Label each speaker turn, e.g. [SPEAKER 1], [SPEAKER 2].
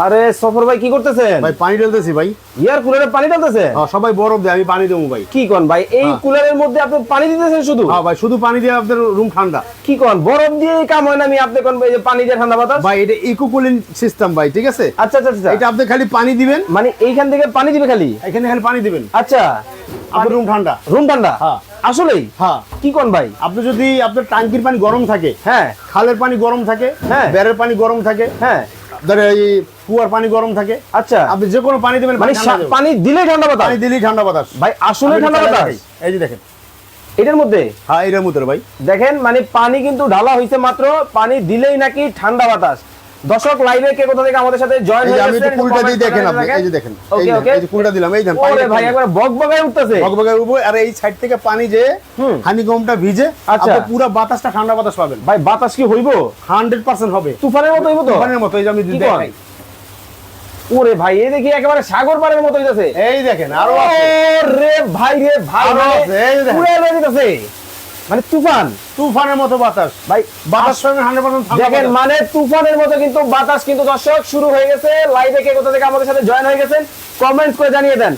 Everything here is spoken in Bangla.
[SPEAKER 1] আরে সফর ভাই কি করতেছেন?
[SPEAKER 2] ভাই পানি ঢালতেছি ভাই।
[SPEAKER 1] ইয়ার কুলারে পানি ঢালতেছে?
[SPEAKER 2] সবাই বরফ দেয়, আমি পানি দেবো ভাই।
[SPEAKER 1] কি কোন ভাই, এই কুলারের মধ্যে আপনি পানি দিতেছেন শুধু?
[SPEAKER 2] হ্যাঁ ভাই, শুধু পানি দিয়ে আপনার রুম ঠান্ডা।
[SPEAKER 1] কি কোন, বরফ দিয়ে কাম হয় না? আমি আপনি কোন ভাই যে পানি দিয়ে ঠান্ডা বাতাস?
[SPEAKER 2] ভাই এটা ইকো কুলিং সিস্টেম ভাই, ঠিক আছে?
[SPEAKER 1] আচ্ছা আচ্ছা আচ্ছা,
[SPEAKER 2] এটা আপনি খালি পানি দিবেন,
[SPEAKER 1] মানে এইখান থেকে পানি দিবে খালি?
[SPEAKER 2] এখানে খালি পানি দিবেন,
[SPEAKER 1] আচ্ছা,
[SPEAKER 2] আপনার রুম ঠান্ডা।
[SPEAKER 1] রুম ঠান্ডা?
[SPEAKER 2] হ্যাঁ।
[SPEAKER 1] আসলেই?
[SPEAKER 2] হ্যাঁ।
[SPEAKER 1] কি কোন ভাই?
[SPEAKER 2] আপনি যদি আপনার ট্যাঙ্কির পানি গরম থাকে,
[SPEAKER 1] হ্যাঁ
[SPEAKER 2] খালের পানি গরম থাকে,
[SPEAKER 1] হ্যাঁ।
[SPEAKER 2] বেড়ের পানি গরম থাকে,
[SPEAKER 1] হ্যাঁ,
[SPEAKER 2] ধরে এই কুয়ার পানি গরম থাকে,
[SPEAKER 1] আচ্ছা,
[SPEAKER 2] আপনি যে কোনো পানি দিবেন,
[SPEAKER 1] মানে পানি দিলেই ঠান্ডা বাতাস?
[SPEAKER 2] পানি দিলেই ঠান্ডা বাতাস
[SPEAKER 1] ভাই আসলে ঠান্ডা বাতাস?
[SPEAKER 2] এই যে দেখেন,
[SPEAKER 1] এটার মধ্যে?
[SPEAKER 2] হ্যাঁ এটার মধ্যে ভাই
[SPEAKER 1] দেখেন, মানে পানি কিন্তু ঢালা হইছে মাত্র, পানি দিলেই নাকি ঠান্ডা বাতাস। দর্শক লাইভে কে কোথা থেকে আমাদের সাথে জয়েন
[SPEAKER 2] এই যে
[SPEAKER 1] হয়ে
[SPEAKER 2] আমি
[SPEAKER 1] গেছেন
[SPEAKER 2] একটু কুলটা দিয়ে দেখেন, আপনি এই যে দেখেন, এই
[SPEAKER 1] ওকে
[SPEAKER 2] যে
[SPEAKER 1] ওকে,
[SPEAKER 2] এই যে কুলটা দিলাম, এই দেখেন
[SPEAKER 1] ওরে ভাই একবার বকবকায় উঠতেছে।
[SPEAKER 2] বকবকের উপর, আর এই সাইড থেকে পানি যে হানিকমটা ভিজে,
[SPEAKER 1] আচ্ছা।
[SPEAKER 2] আপনি পুরো বাতাসটা ঠান্ডা বাতাস পাবেন
[SPEAKER 1] ভাই বাতাস কি হইবো?
[SPEAKER 2] 100% হবে,
[SPEAKER 1] তুফানের মতো হইবো তো?
[SPEAKER 2] তুফানের মতো। এই যে আমি
[SPEAKER 1] কি
[SPEAKER 2] দেখাই,
[SPEAKER 1] ওরে ভাই এই দেখি একেবারে সাগর পাড়ের মতো হইতাছে।
[SPEAKER 2] এই দেখেন আরো আছে,
[SPEAKER 1] রে ভাই রে ভাই,
[SPEAKER 2] আরো আছে, এই যে দেখেন।
[SPEAKER 1] পুরো এনে দিতেছে, মানে তুফান।
[SPEAKER 2] তুফানের মতো বাতাস
[SPEAKER 1] ভাই
[SPEAKER 2] বাতাস পাবেন 100% ঠান্ডা
[SPEAKER 1] দেখেন,
[SPEAKER 2] বাতাস।
[SPEAKER 1] মানে তুফানের মতো কিন্তু বাতাস কিন্তু দর্শক শুরু হয়ে গেছে। লাইভে কে কোথা থেকে আমাদের সাথে জয়েন হয়ে গেছেন কমেন্টস করে জানিয়ে দেন।